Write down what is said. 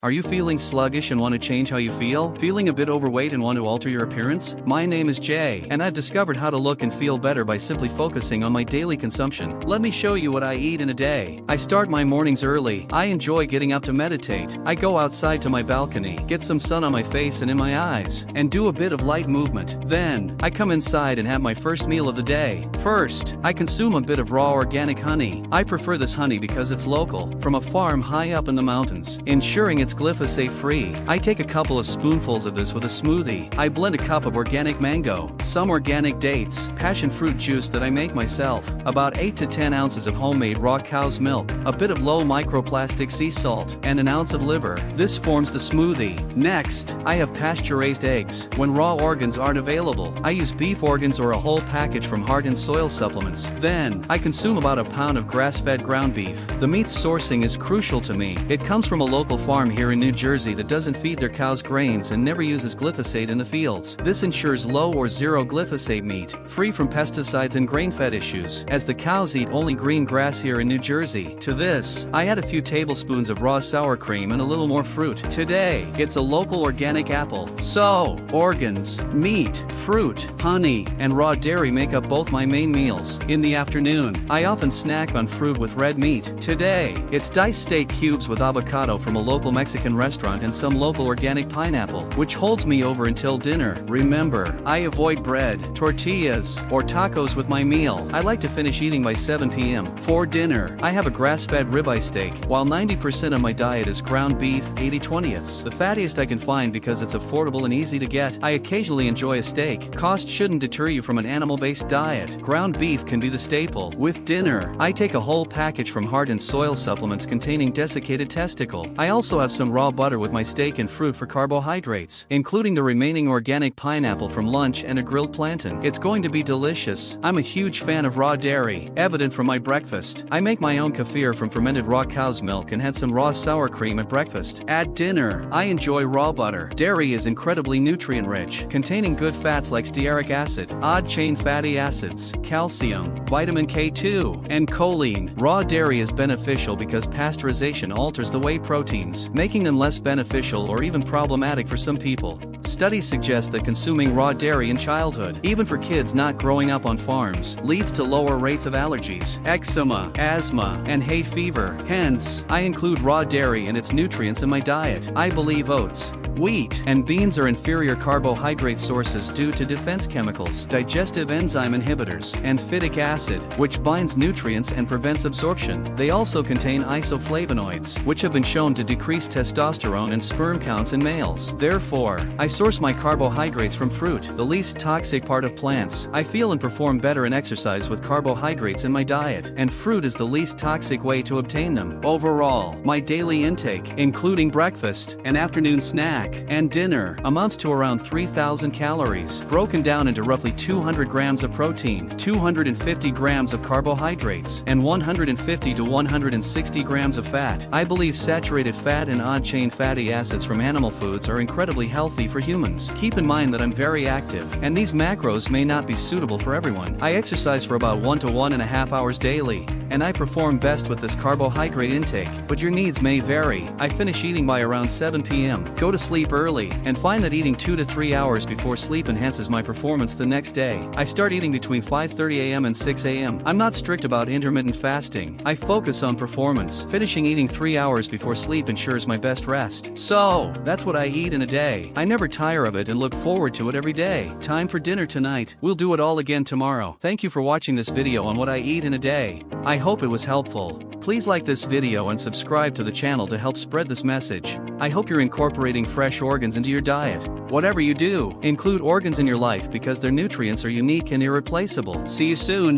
Are you feeling sluggish and want to change how you feel? Feeling a bit overweight and want to alter your appearance? My name is Jay, and I've discovered how to look and feel better by simply focusing on my daily consumption. Let me show you what I eat in a day. I start my mornings early. I enjoy getting up to meditate. I go outside to my balcony, get some sun on my face and in my eyes, and do a bit of light movement. Then, I come inside and have my first meal of the day. First, I consume a bit of raw organic honey. I prefer this honey because it's local, from a farm high up in the mountains, ensuring it's glyphosate-free. I take a couple of spoonfuls of this with a smoothie. I blend a cup of organic mango, some organic dates, passion fruit juice that I make myself, about 8 to 10 ounces of homemade raw cow's milk, a bit of low microplastic sea salt, and an ounce of liver. This forms the smoothie. Next, I have pasture-raised eggs. When raw organs aren't available, I use beef organs or a whole package from Heart and Soil Supplements. Then, I consume about a pound of grass-fed ground beef. The meat's sourcing is crucial to me. It comes from a local farm here in New Jersey that doesn't feed their cows grains and never uses glyphosate in the fields. This ensures low or zero glyphosate meat, free from pesticides and grain-fed issues, as the cows eat only green grass here in New Jersey. To this, I add a few tablespoons of raw sour cream and a little more fruit. Today, it's a local organic apple. So, organs, meat, fruit, honey, and raw dairy make up both my main meals. In the afternoon, I often snack on fruit with red meat. Today, it's diced steak cubes with avocado from a local Mexican restaurant and some local organic pineapple, which holds me over until dinner. Remember, I avoid bread, tortillas, or tacos with my meal. I like to finish eating by 7 p.m. For dinner, I have a grass-fed ribeye steak. While 90% of my diet is ground beef, 80/20ths, the fattiest I can find because it's affordable and easy to get. I occasionally enjoy a steak. Cost shouldn't deter you from an animal-based diet. Ground beef can be the staple. With dinner, I take a whole package from Heart and Soil Supplements containing desiccated testicle. I also have some raw butter with my steak and fruit for carbohydrates, including the remaining organic pineapple from lunch and a grilled plantain. It's going to be delicious. I'm a huge fan of raw dairy, evident from my breakfast. I make my own kefir from fermented raw cow's milk and had some raw sour cream at breakfast. At dinner, I enjoy raw butter. Dairy is incredibly nutrient-rich, containing good fats like stearic acid, odd-chain fatty acids, calcium, vitamin K2, and choline. Raw dairy is beneficial because pasteurization alters the whey proteins, making them less beneficial or even problematic for some people. Studies suggest that consuming raw dairy in childhood, even for kids not growing up on farms, leads to lower rates of allergies, eczema, asthma, and hay fever. Hence, I include raw dairy and its nutrients in my diet. I believe oats, wheat, and beans are inferior carbohydrate sources due to defense chemicals, digestive enzyme inhibitors, and phytic acid, which binds nutrients and prevents absorption. They also contain isoflavonoids, which have been shown to decrease testosterone and sperm counts in males. Therefore, I source my carbohydrates from fruit, the least toxic part of plants. I feel and perform better in exercise with carbohydrates in my diet, and fruit is the least toxic way to obtain them. Overall, my daily intake, including breakfast, an afternoon snack, and dinner, amounts to around 3,000 calories, broken down into roughly 200 grams of protein, 250 grams of carbohydrates, and 150 to 160 grams of fat. I believe saturated fat and odd-chain fatty acids from animal foods are incredibly healthy for humans. Keep in mind that I'm very active, and these macros may not be suitable for everyone. I exercise for about 1 to 1.5 hours daily, and I perform best with this carbohydrate intake, but your needs may vary. I finish eating by around 7 p.m., go to sleep early, and find that eating 2 to 3 hours before sleep enhances my performance the next day. I start eating between 5:30 a.m. and 6 a.m. I'm not strict about intermittent fasting. I focus on performance. Finishing eating 3 hours before sleep ensures my best rest. So, that's what I eat in a day. I never tire of it and look forward to it every day. Time for dinner tonight. We'll do it all again tomorrow. Thank you for watching this video on what I eat in a day. I hope it was helpful. Please like this video and subscribe to the channel to help spread this message. I hope you're incorporating fresh organs into your diet. Whatever you do, include organs in your life because their nutrients are unique and irreplaceable. See you soon.